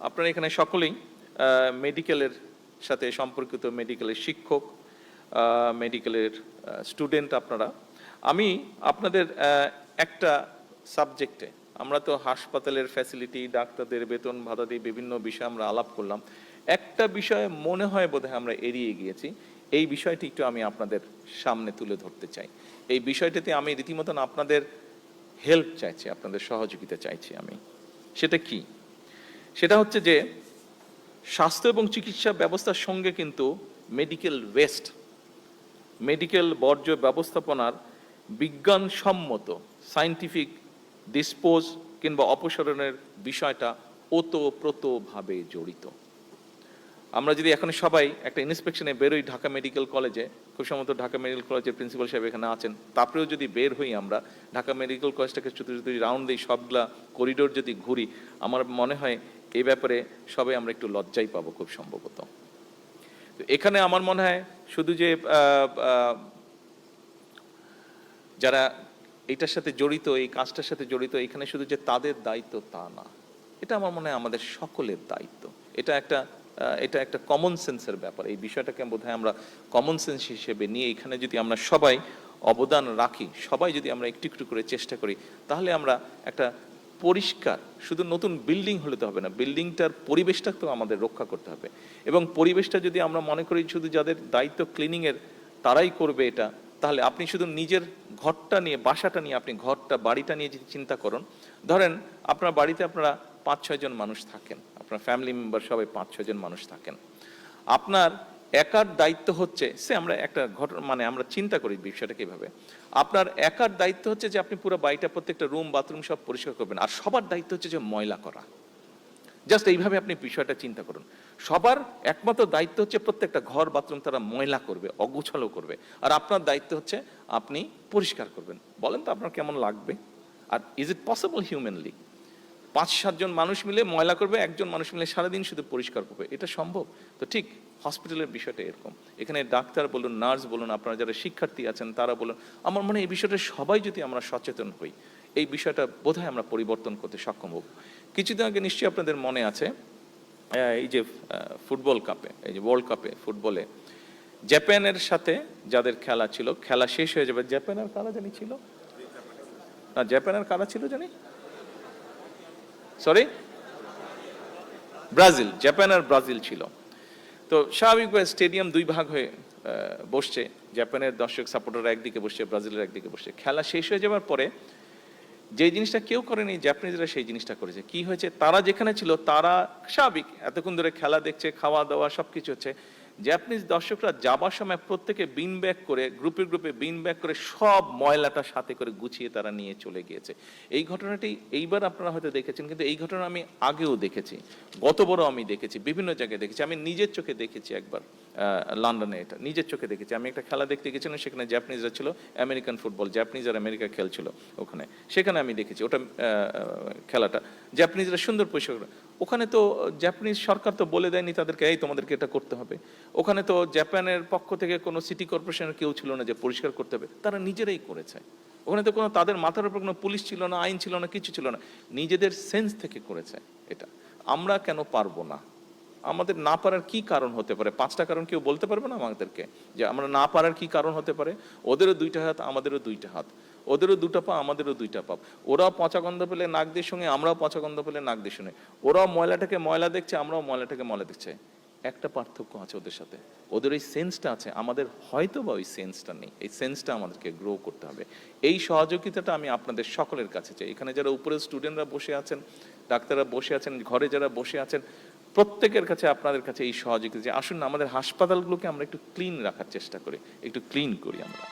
আপনারা এখানে সকলেই মেডিকেলের সাথে সম্পর্কিত, মেডিকেলের শিক্ষক, মেডিকেলের স্টুডেন্ট আপনারা। আমি আপনাদের একটা সাবজেক্টে, আমরা তো হাসপাতালের ফ্যাসিলিটি, ডাক্তারদের বেতন ভাতা দিয়ে বিভিন্ন বিষয় আমরা আলাপ করলাম, একটা বিষয়ে মনে হয় বোধহয় আমরা এড়িয়ে গিয়েছি। এই বিষয়টি একটু আমি আপনাদের সামনে তুলে ধরতে চাই। এই বিষয়টিতে আমি রীতিমতন আপনাদের হেল্প চাইছি, আপনাদের সহযোগিতা চাইছি আমি। সেটা কি? সেটা হচ্ছে যে স্বাস্থ্য এবং চিকিৎসা ব্যবস্থার সঙ্গে কিন্তু মেডিকেল ওয়েস্ট, মেডিকেল বর্জ্য ব্যবস্থাপনার বিজ্ঞানসম্মত সায়েন্টিফিক ডিসপোজ কিংবা অপসারণের বিষয়টা ওতপ্রোতভাবে জড়িত। আমরা যদি এখন সবাই একটা ইন্সপেকশনে বেরোই ঢাকা মেডিকেল কলেজে, খুব সম্ভবত ঢাকা মেডিকেল কলেজের প্রিন্সিপাল সাহেব এখানে আছেন, তারপরেও যদি বের হই আমরা ঢাকা মেডিকেল কলেজটাকে যদি রাউন্ড দিই, সবগুলা করিডোর যদি ঘুরি, আমার মনে হয় এই ব্যাপারে সবাই আমরা একটু লজ্জাই পাবো খুব সম্ভবত। এখানে আমার মনে হয় শুধু যে যারা এটার সাথে জড়িত, এই কাজটার সাথে জড়িত, এখানে শুধু যে তাদের দায়িত্ব তা না, এটা আমার মনে হয় আমাদের সকলের দায়িত্ব। এটা একটা কমন সেন্সের ব্যাপার। এই বিষয়টাকে বোধহয় আমরা কমন সেন্স হিসেবে নিয়ে এখানে যদি আমরা সবাই অবদান রাখি, সবাই যদি আমরা একটু একটু করে চেষ্টা করি, তাহলে আমরা একটা পরিষ্কার, শুধু নতুন বিল্ডিং হলে তো হবে না, বিল্ডিংটার পরিবেশটা তো আমাদের রক্ষা করতে হবে। এবং পরিবেশটা যদি আমরা মনে করি শুধু যাদের দায়িত্ব ক্লিনিংয়ের তারাই করবে এটা, তাহলে আপনি শুধু নিজের ঘরটা নিয়ে, বাসাটা নিয়ে, আপনি ঘরটা, বাড়িটা নিয়ে যদি চিন্তা করুন, ধরেন আপনার বাড়িতে আপনারা 5-6 জন মানুষ থাকেন, আপনার ফ্যামিলি মেম্বার সবাই 5-6 জন মানুষ থাকেন। আপনার একার দায়িত্ব হচ্ছে, আমরা একটা ঘটনা মানে আমরা চিন্তা করি বিষয়টা কিভাবে, আপনার একার দায়িত্ব হচ্ছে যে আপনি পুরো বাড়িটা, প্রত্যেকটা রুম বাথরুম সব পরিষ্কার করবেন, আর সবার দায়িত্ব হচ্ছে যে ময়লা করা। জাস্ট এইভাবে আপনি বিষয়টা চিন্তা করুন। সবার একমাত্র দায়িত্ব হচ্ছে প্রত্যেকটা ঘর বাথরুম তারা ময়লা করবে, অগুছালো করবে, আর আপনার দায়িত্ব হচ্ছে আপনি পরিষ্কার করবেন। বলেন তো আপনার কেমন লাগবে? আর ইজ ইট পসিবল হিউম্যানলি 5-7 জন মানুষ মিলে ময়লা করবে, একজন মানুষ মিলে সারাদিন শুধু পরিষ্কার করবে? এটা সম্ভব? তো ঠিক হসপিটালের বিষয়টা এরকম। এখানে ডাক্তার বলুন, নার্স বলুন, আপনারা যারা শিক্ষার্থী আছেন তারা বলুন, আমার মনে হয় এই বিষয়টা সবাই যদি আমরা সচেতন হই, এই বিষয়টা বোধহয় আমরা পরিবর্তন করতে সক্ষম হব। কিছুদিন আগে নিশ্চয়ই আপনাদের মনে আছে, এই যে ফুটবল কাপে, এই যে ওয়ার্ল্ড কাপে ফুটবলে জাপানের সাথে যাদের খেলা ছিল, খেলা শেষ হয়ে যাবে, জাপানের কারা জানি ছিল না, জাপানের কারা ছিল জানি, সরি ব্রাজিল, জাপান আর ব্রাজিল ছিল। তো স্বাভাবিকভাবে স্টেডিয়াম 2 ভাগ হয়ে বসছে, জাপানের দর্শক সাপোর্টাররা একদিকে বসছে, ব্রাজিলের একদিকে বসছে। খেলা শেষ হয়ে যাওয়ার পরে যে জিনিসটা কেউ করেনি, জাপানিজরা সেই জিনিসটা করেছে। কি হয়েছে, তারা যেখানে ছিল, তারা স্বাভাবিক এতক্ষণ ধরে খেলা দেখছে, খাওয়া দাওয়া সবকিছু হচ্ছে, জাপানিজ দর্শকরা যাবার সময় প্রত্যেকে বিন ব্যাগ করে, গ্রুপে গ্রুপে বিন ব্যাগ করে সব ময়লাটা সাথে করে গুছিয়ে তারা নিয়ে চলে গিয়েছে। এই ঘটনাটি এইবার আপনারা হয়তো দেখেছেন, কিন্তু এই ঘটনা আমি আগেও দেখেছি, গতবারও আমি দেখেছি, বিভিন্ন জায়গায় দেখেছি, আমি নিজের চোখে দেখেছি একবার লন্ডনে, এটা নিজের চোখে দেখেছি। আমি একটা খেলা দেখতে গেছিলাম, সেখানে জাপানিজরা ছিল, আমেরিকান ফুটবল, জাপানিজ আর আমেরিকা খেলছিল ওখানে, সেখানে আমি দেখেছি ওটা খেলাটা জাপানিজরা সুন্দর পরিষ্কার। ওখানে তো জাপানিজ সরকার তো বলে দেয়নি তাদেরকে এই তোমাদেরকে এটা করতে হবে। ওখানে তো জাপানের পক্ষ থেকে কোনো সিটি কর্পোরেশনের কেউ ছিল না যে পরিষ্কার করতে হবে, তারা নিজেরাই করেছে। ওখানে তো কোনো তাদের মাথার উপর কোনো পুলিশ ছিল না, আইন ছিল না, কিছু ছিল না, নিজেদের সেন্স থেকে করেছে এটা। আমরা কেন পারবো না? আমাদের না পারার কি কারণ হতে পারে? 5টা কারণ কেউ বলতে পারবে না আমাদেরকে যে আমরা না পারার কি কারণ হতে পারে? ওদেরও 2টা হাত, আমাদেরও 2টা হাত, ওদেরও 2টা পা, আমাদেরও 2টা পা, ওরাও পচা গন্ধ পেলে নাক দিয়ে শুনে, আমরাও পচা গন্ধ পেলে নাক দিয়ে শুনে, ওরাও ময়লাটাকে ময়লা দেখছে, আমরাও ময়লাটাকে ময়লা দেখছে। একটা পার্থক্য আছে ওদের সাথে, ওদের ওই সেন্সটা আছে, আমাদের হয়তো বা ওই সেন্সটা নেই। এই সেন্সটা আমাদেরকে গ্রো করতে হবে। এই সহযোগিতাটা আমি আপনাদের সকলের কাছে চাই। এখানে যারা উপরে স্টুডেন্টরা বসে আছেন, ডাক্তাররা বসে আছেন, ঘরে যারা বসে আছেন, প্রত্যেকের কাছে, আপনাদের কাছে এই সহযোগিতা যে আসুন না আমাদের হাসপাতালগুলোকে আমরা একটু ক্লিন রাখার চেষ্টা করি, একটু ক্লিন করি আমরা।